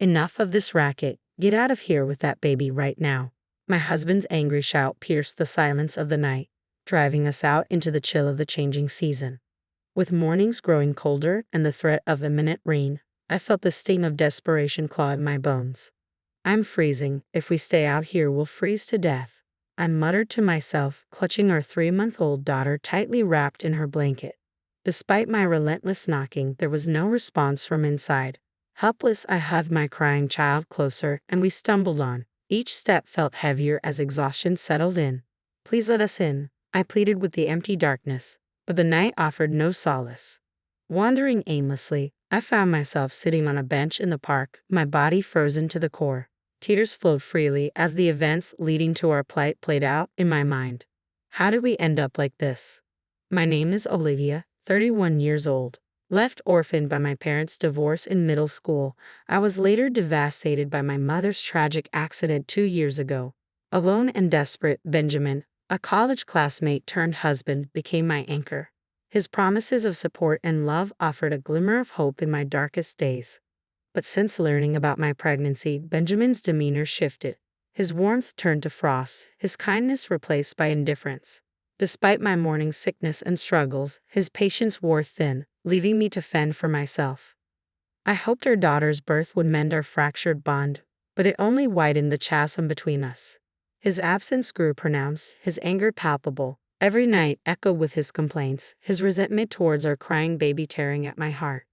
Enough of this racket. Get out of here with that baby right now. My husband's angry shout pierced the silence of the night, driving us out into the chill of the changing season. With mornings growing colder and the threat of imminent rain, I felt the sting of desperation claw in my bones. I'm freezing. If we stay out here, we'll freeze to death, I muttered to myself, clutching our 3-month-old daughter tightly wrapped in her blanket. Despite my relentless knocking, there was no response from inside. Helpless, I hugged my crying child closer, and we stumbled on. Each step felt heavier as exhaustion settled in. Please let us in, I pleaded with the empty darkness, but the night offered no solace. Wandering aimlessly, I found myself sitting on a bench in the park, my body frozen to the core. Tears flowed freely as the events leading to our plight played out in my mind. How did we end up like this? My name is Olivia, 31 years old. Left orphaned by my parents' divorce in middle school, I was later devastated by my mother's tragic accident 2 years ago. Alone and desperate, Benjamin, a college classmate turned husband, became my anchor. His promises of support and love offered a glimmer of hope in my darkest days. But since learning about my pregnancy, Benjamin's demeanor shifted. His warmth turned to frost, his kindness replaced by indifference. Despite my morning sickness and struggles, his patience wore thin, leaving me to fend for myself. I hoped our daughter's birth would mend our fractured bond, but it only widened the chasm between us. His absence grew pronounced, his anger palpable. Every night echoed with his complaints, his resentment towards our crying baby tearing at my heart.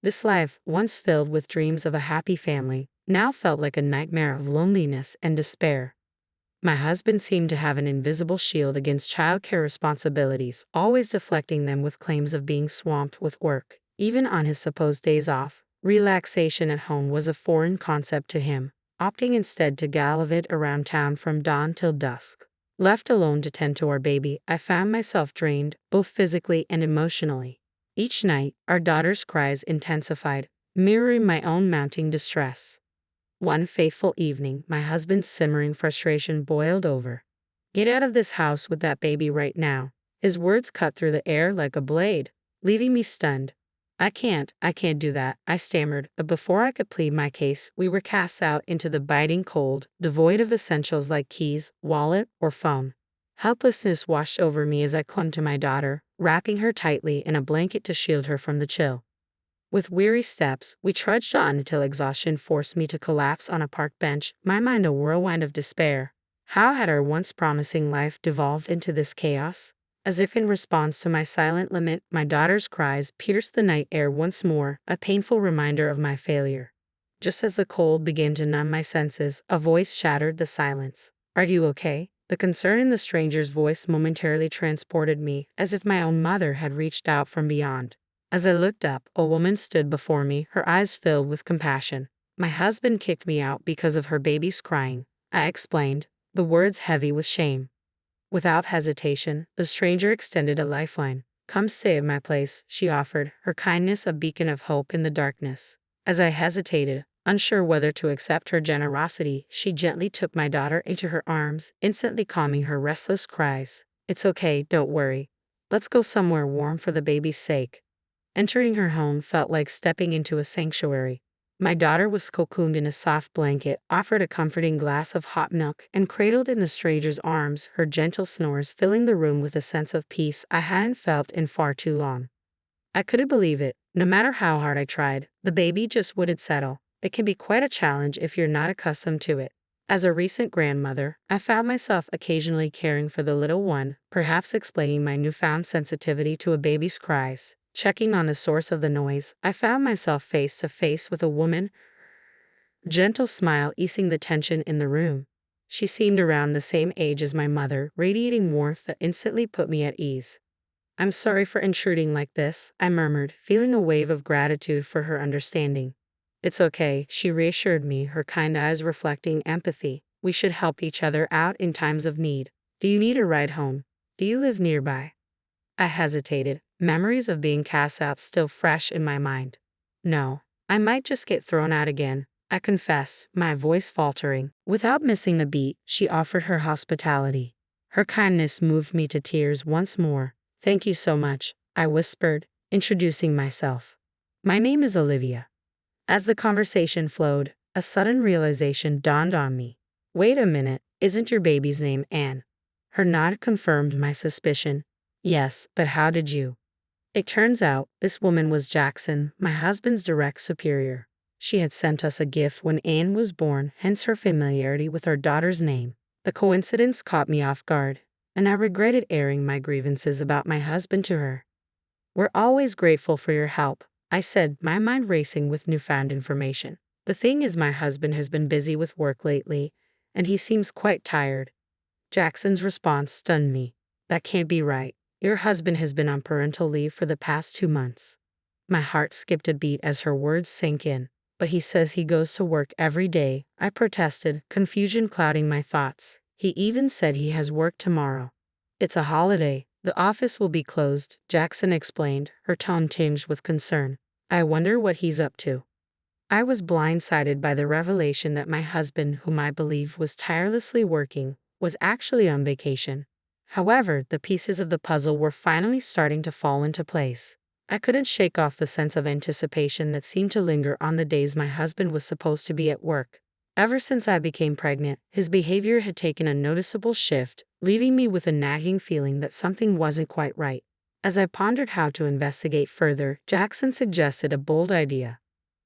This life, once filled with dreams of a happy family, now felt like a nightmare of loneliness and despair. My husband seemed to have an invisible shield against childcare responsibilities, always deflecting them with claims of being swamped with work. Even on his supposed days off, relaxation at home was a foreign concept to him, opting instead to gallivant around town from dawn till dusk. Left alone to tend to our baby, I found myself drained, both physically and emotionally. Each night, our daughter's cries intensified, mirroring my own mounting distress. One fateful evening, my husband's simmering frustration boiled over. Get out of this house with that baby right now. His words cut through the air like a blade, leaving me stunned. I can't do that, I stammered, but before I could plead my case, we were cast out into the biting cold, devoid of essentials like keys, wallet, or phone. Helplessness washed over me as I clung to my daughter, wrapping her tightly in a blanket to shield her from the chill. With weary steps, we trudged on until exhaustion forced me to collapse on a park bench, my mind a whirlwind of despair. How had our once promising life devolved into this chaos? As if in response to my silent lament, my daughter's cries pierced the night air once more, a painful reminder of my failure. Just as the cold began to numb my senses, a voice shattered the silence. Are you okay? The concern in the stranger's voice momentarily transported me, as if my own mother had reached out from beyond. As I looked up, a woman stood before me, her eyes filled with compassion. My husband kicked me out because of her baby's crying, I explained, the words heavy with shame. Without hesitation, the stranger extended a lifeline. Come stay at my place, she offered, her kindness a beacon of hope in the darkness. As I hesitated, unsure whether to accept her generosity, she gently took my daughter into her arms, instantly calming her restless cries. It's okay, don't worry. Let's go somewhere warm for the baby's sake. Entering her home felt like stepping into a sanctuary. My daughter was cocooned in a soft blanket, offered a comforting glass of hot milk, and cradled in the stranger's arms, her gentle snores filling the room with a sense of peace I hadn't felt in far too long. I couldn't believe it. No matter how hard I tried, the baby just wouldn't settle. It can be quite a challenge if you're not accustomed to it. As a recent grandmother, I found myself occasionally caring for the little one, perhaps explaining my newfound sensitivity to a baby's cries. Checking on the source of the noise, I found myself face to face with a woman, gentle smile easing the tension in the room. She seemed around the same age as my mother, radiating warmth that instantly put me at ease. I'm sorry for intruding like this, I murmured, feeling a wave of gratitude for her understanding. It's okay, she reassured me, her kind eyes reflecting empathy. We should help each other out in times of need. Do you need a ride home? Do you live nearby? I hesitated, memories of being cast out still fresh in my mind. No, I might just get thrown out again, I confessed, my voice faltering. Without missing a beat, she offered her hospitality. Her kindness moved me to tears once more. Thank you so much, I whispered, introducing myself. My name is Olivia. As the conversation flowed, A sudden realization dawned on me. Wait a minute, isn't your baby's name Anne? Her nod confirmed my suspicion. Yes, but how did you? It turns out, this woman was Jackson, my husband's direct superior. She had sent us a gift when Anne was born, hence her familiarity with our daughter's name. The coincidence caught me off guard, and I regretted airing my grievances about my husband to her. We're always grateful for your help, I said, my mind racing with newfound information. The thing is, my husband has been busy with work lately, and he seems quite tired. Jackson's response stunned me. That can't be right. Your husband has been on parental leave for the past 2 months. My heart skipped a beat as her words sank in. But he says he goes to work every day, I protested, confusion clouding my thoughts. He even said he has work tomorrow. It's a holiday. The office will be closed, Jackson explained, her tone tinged with concern. I wonder what he's up to. I was blindsided by the revelation that my husband, whom I believed was tirelessly working, was actually on vacation. However, the pieces of the puzzle were finally starting to fall into place. I couldn't shake off the sense of anticipation that seemed to linger on the days my husband was supposed to be at work. Ever since I became pregnant, his behavior had taken a noticeable shift, leaving me with a nagging feeling that something wasn't quite right. As I pondered how to investigate further, Jackson suggested a bold idea.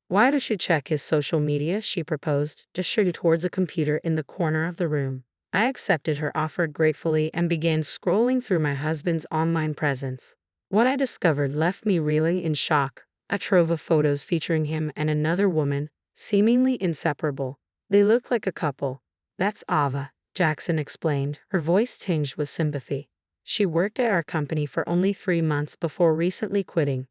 Why don't you check his social media, she proposed, gesturing towards a computer in the corner of the room. I accepted her offer gratefully and began scrolling through my husband's online presence. What I discovered left me reeling in shock. A trove of photos featuring him and another woman, seemingly inseparable. They look like a couple. That's Ava, Jackson explained, her voice tinged with sympathy. She worked at our company for only 3 months before recently quitting.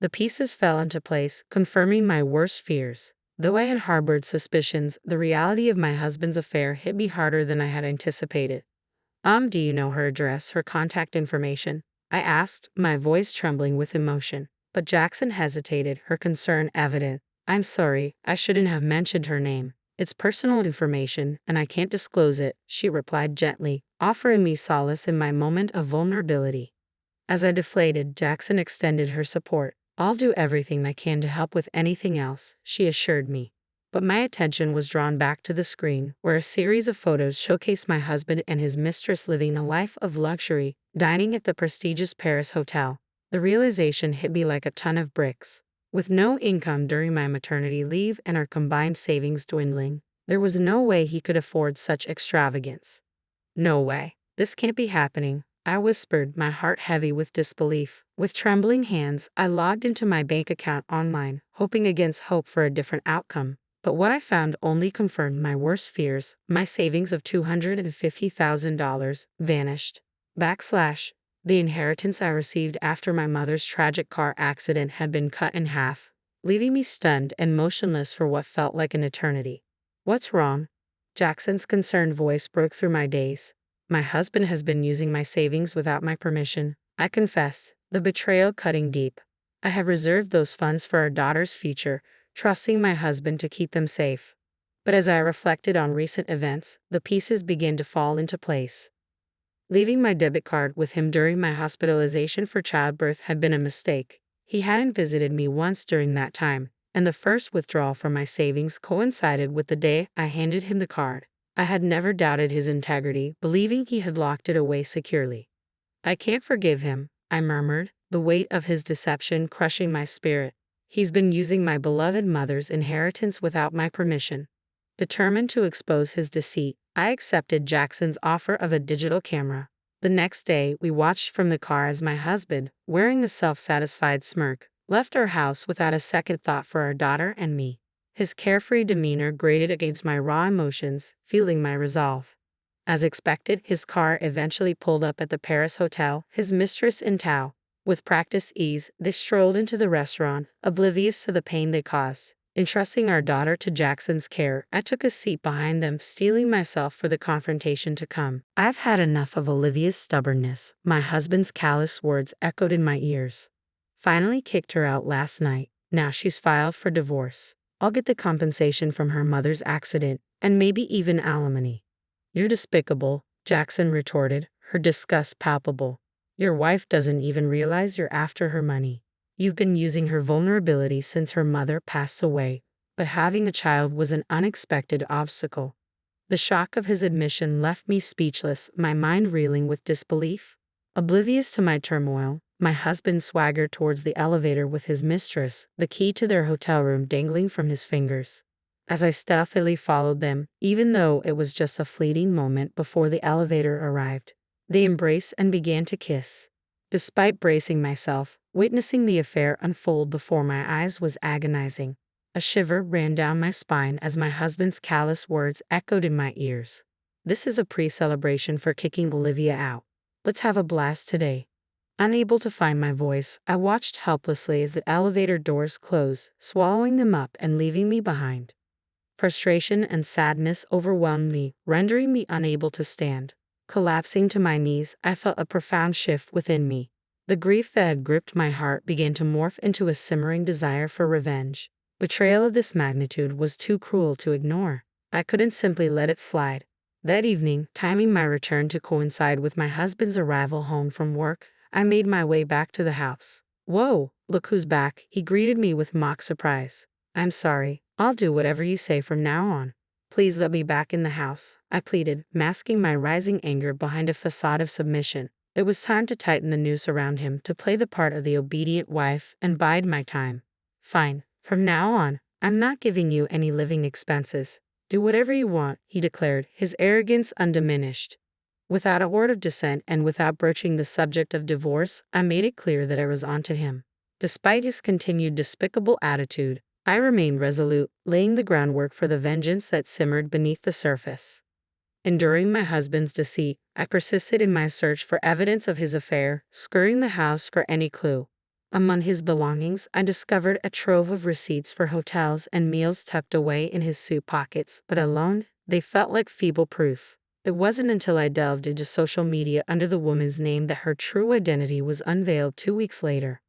The pieces fell into place, confirming my worst fears. Though I had harbored suspicions, the reality of my husband's affair hit me harder than I had anticipated. Do you know her address, her contact information? I asked, my voice trembling with emotion. But Jackson hesitated, her concern evident. I'm sorry, I shouldn't have mentioned her name. It's personal information, and I can't disclose it, she replied gently, offering me solace in my moment of vulnerability. As I deflated, Jackson extended her support. I'll do everything I can to help with anything else, she assured me. But my attention was drawn back to the screen, where a series of photos showcased my husband and his mistress living a life of luxury, dining at the prestigious Paris hotel. The realization hit me like a ton of bricks. With no income during my maternity leave and our combined savings dwindling, there was no way he could afford such extravagance. No way. This can't be happening, I whispered, my heart heavy with disbelief. With trembling hands, I logged into my bank account online, hoping against hope for a different outcome. But what I found only confirmed my worst fears. My savings of $250,000 vanished. The inheritance I received after my mother's tragic car accident had been cut in half, leaving me stunned and motionless for what felt like an eternity. What's wrong? Jackson's concerned voice broke through my daze. My husband has been using my savings without my permission, I confessed, the betrayal cutting deep. I have reserved those funds for our daughter's future, trusting my husband to keep them safe. But as I reflected on recent events, the pieces began to fall into place. Leaving my debit card with him during my hospitalization for childbirth had been a mistake. He hadn't visited me once during that time, and the first withdrawal from my savings coincided with the day I handed him the card. I had never doubted his integrity, believing he had locked it away securely. I can't forgive him, I murmured, the weight of his deception crushing my spirit. He's been using my beloved mother's inheritance without my permission. Determined to expose his deceit, I accepted Jackson's offer of a digital camera. The next day, we watched from the car as my husband, wearing a self-satisfied smirk, left our house without a second thought for our daughter and me. His carefree demeanor grated against my raw emotions, fueling my resolve. As expected, his car eventually pulled up at the Paris hotel, his mistress in tow. With practiced ease, they strolled into the restaurant, oblivious to the pain they caused. Entrusting our daughter to Jackson's care, I took a seat behind them, steeling myself for the confrontation to come. I've had enough of Olivia's stubbornness, my husband's callous words echoed in my ears. Finally kicked her out last night. Now she's filed for divorce. I'll get the compensation from her mother's accident, and maybe even alimony. You're despicable, Jackson retorted, her disgust palpable. Your wife doesn't even realize you're after her money. You've been using her vulnerability since her mother passed away, but having a child was an unexpected obstacle. The shock of his admission left me speechless, my mind reeling with disbelief. Oblivious to my turmoil, my husband swaggered towards the elevator with his mistress, the key to their hotel room dangling from his fingers. As I stealthily followed them, even though it was just a fleeting moment before the elevator arrived, they embraced and began to kiss. Despite bracing myself, witnessing the affair unfold before my eyes was agonizing. A shiver ran down my spine as my husband's callous words echoed in my ears. This is a pre-celebration for kicking Olivia out. Let's have a blast today. Unable to find my voice, I watched helplessly as the elevator doors closed, swallowing them up and leaving me behind. Frustration and sadness overwhelmed me, rendering me unable to stand. Collapsing to my knees, I felt a profound shift within me. The grief that had gripped my heart began to morph into a simmering desire for revenge. Betrayal of this magnitude was too cruel to ignore. I couldn't simply let it slide. That evening, timing my return to coincide with my husband's arrival home from work, I made my way back to the house. "Whoa, look who's back," he greeted me with mock surprise. "I'm sorry. I'll do whatever you say from now on. Please let me back in the house," I pleaded, masking my rising anger behind a facade of submission. It was time to tighten the noose around him, to play the part of the obedient wife and bide my time. "Fine. From now on, I'm not giving you any living expenses. Do whatever you want," he declared, his arrogance undiminished. Without a word of dissent and without broaching the subject of divorce, I made it clear that I was onto him. Despite his continued despicable attitude, I remained resolute, laying the groundwork for the vengeance that simmered beneath the surface. Enduring my husband's deceit, I persisted in my search for evidence of his affair, scouring the house for any clue. Among his belongings, I discovered a trove of receipts for hotels and meals tucked away in his suit pockets, but alone, they felt like feeble proof. It wasn't until I delved into social media under the woman's name that her true identity was unveiled 2 weeks later.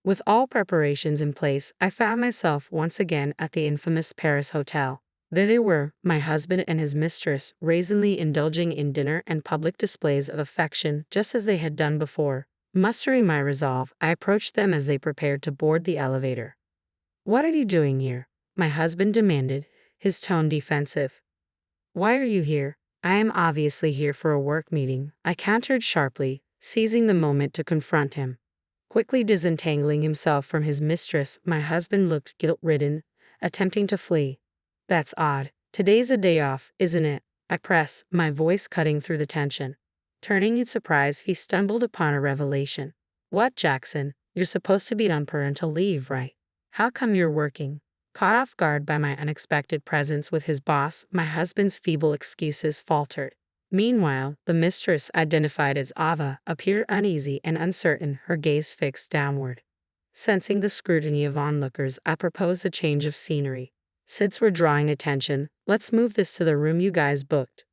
With all preparations in place, I found myself once again at the infamous Paris hotel. There they were, my husband and his mistress, brazenly indulging in dinner and public displays of affection just as they had done before. Mustering my resolve, I approached them as they prepared to board the elevator. "What are you doing here?" my husband demanded, his tone defensive. "Why are you here?" "I am obviously here for a work meeting," I countered sharply, seizing the moment to confront him. Quickly disentangling himself from his mistress, my husband looked guilt-ridden, attempting to flee. "That's odd. Today's a day off, isn't it?" I pressed, my voice cutting through the tension. Turning in surprise, he stumbled upon a revelation. "What, Jackson? You're supposed to be on parental leave, right? How come you're working?" Caught off guard by my unexpected presence with his boss, my husband's feeble excuses faltered. Meanwhile, the mistress, identified as Ava, appeared uneasy and uncertain, her gaze fixed downward. Sensing the scrutiny of onlookers, I proposed a change of scenery. "Since we're drawing attention, let's move this to the room you guys booked.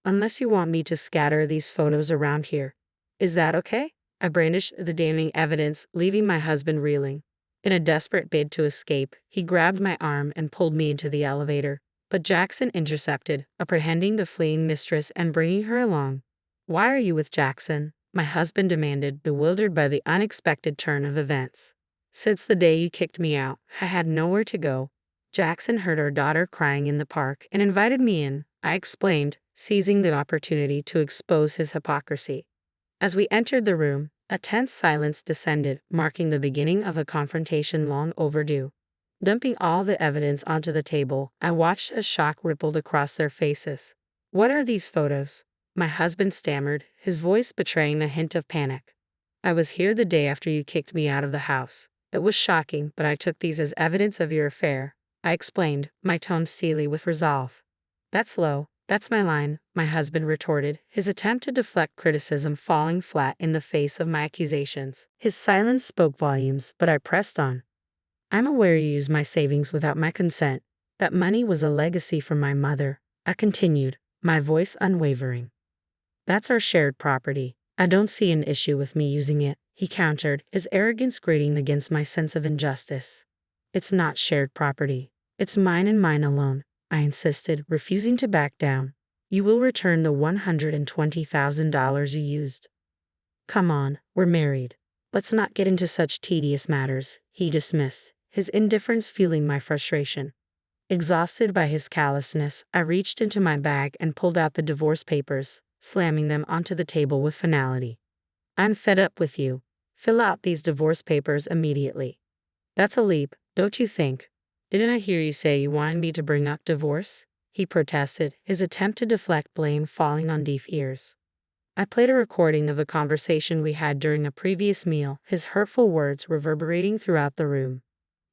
Unless you want me to scatter these photos around here. Is that okay?" I brandished the damning evidence, leaving my husband reeling. In a desperate bid to escape, he grabbed my arm and pulled me into the elevator. But Jackson intercepted, apprehending the fleeing mistress and bringing her along. "Why are you with Jackson?" my husband demanded, bewildered by the unexpected turn of events. "Since the day you kicked me out, I had nowhere to go. Jackson heard our daughter crying in the park and invited me in," I explained, seizing the opportunity to expose his hypocrisy. As we entered the room, a tense silence descended, marking the beginning of a confrontation long overdue. Dumping all the evidence onto the table, I watched as shock rippled across their faces. "What are these photos?" my husband stammered, his voice betraying a hint of panic. "I was here the day after you kicked me out of the house. It was shocking, but I took these as evidence of your affair," I explained, my tone steely with resolve. "That's low. That's my line," my husband retorted, his attempt to deflect criticism falling flat in the face of my accusations. His silence spoke volumes, but I pressed on. "I'm aware you used my savings without my consent. That money was a legacy from my mother," I continued, my voice unwavering. "That's our shared property. I don't see an issue with me using it," he countered, his arrogance grating against my sense of injustice. "It's not shared property. It's mine and mine alone," I insisted, refusing to back down. "You will return the $120,000 you used." "Come on, we're married. Let's not get into such tedious matters," he dismissed, his indifference fueling my frustration. Exhausted by his callousness, I reached into my bag and pulled out the divorce papers, slamming them onto the table with finality. I'm fed up with you. Fill out these divorce papers immediately. That's a leap, don't you think? Didn't I hear you say you wanted me to bring up divorce? He protested, his attempt to deflect blame falling on deaf ears. I played a recording of a conversation we had during a previous meal, his hurtful words reverberating throughout the room.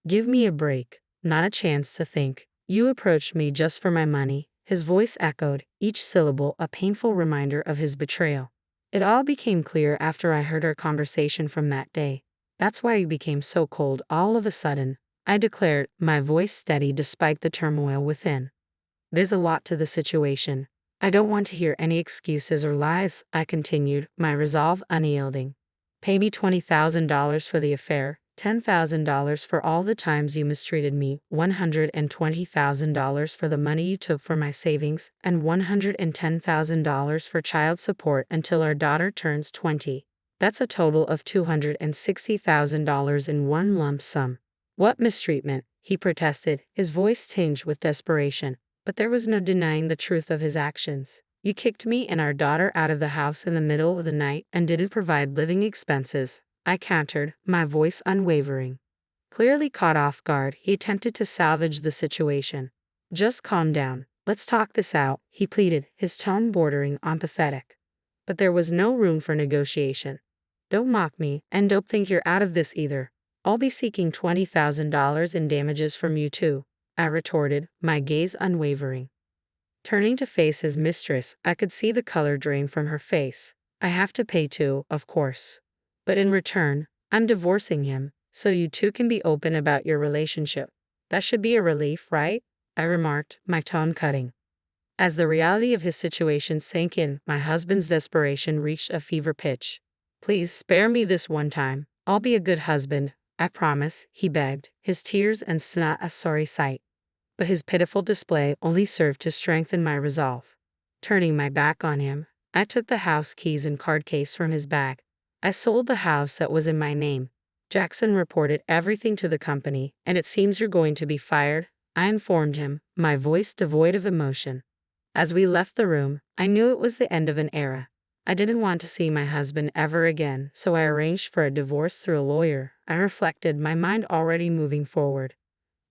Give me a break, not a chance to think. You approached me just for my money, his voice echoed, each syllable a painful reminder of his betrayal. It all became clear after I heard our conversation from that day. That's why you became so cold all of a sudden, I declared, my voice steady despite the turmoil within. There's a lot to the situation. I don't want to hear any excuses or lies, I continued, my resolve unyielding. Pay me $20,000 for the affair, $10,000 for all the times you mistreated me, $120,000 for the money you took from my savings, and $110,000 for child support until our daughter turns 20. That's a total of $260,000 in one lump sum. What mistreatment? He protested, his voice tinged with desperation. But there was no denying the truth of his actions. You kicked me and our daughter out of the house in the middle of the night and didn't provide living expenses, I countered, my voice unwavering. Clearly caught off guard, he attempted to salvage the situation. Just calm down. Let's talk this out, he pleaded, his tone bordering on pathetic. But there was no room for negotiation. Don't mock me, and don't think you're out of this either. I'll be seeking $20,000 in damages from you too, I retorted, my gaze unwavering. Turning to face his mistress, I could see the color drain from her face. I have to pay too, of course. But in return, I'm divorcing him, so you two can be open about your relationship. That should be a relief, right? I remarked, my tone cutting. As the reality of his situation sank in, my husband's desperation reached a fever pitch. Please spare me this one time. I'll be a good husband, I promise, he begged, his tears and snot a sorry sight. But his pitiful display only served to strengthen my resolve. Turning my back on him, I took the house keys and card case from his bag. I sold the house that was in my name. Jackson reported everything to the company, and it seems you're going to be fired, I informed him, my voice devoid of emotion. As we left the room, I knew it was the end of an era. I didn't want to see my husband ever again, so I arranged for a divorce through a lawyer. I reflected, my mind already moving forward.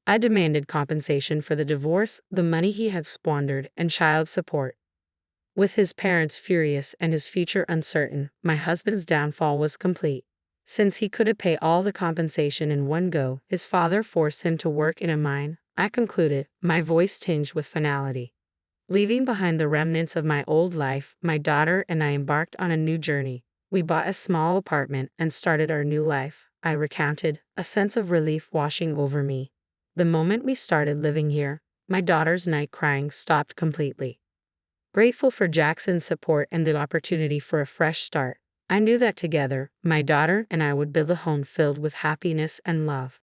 I demanded compensation for the divorce, the money he had squandered, and child support. With his parents furious and his future uncertain, my husband's downfall was complete. Since he couldn't pay all the compensation in one go, his father forced him to work in a mine, I concluded, my voice tinged with finality. Leaving behind the remnants of my old life, my daughter and I embarked on a new journey. We bought a small apartment and started our new life, I recounted, a sense of relief washing over me. The moment we started living here, my daughter's night crying stopped completely. Grateful for Jackson's support and the opportunity for a fresh start, I knew that together, my daughter and I would build a home filled with happiness and love.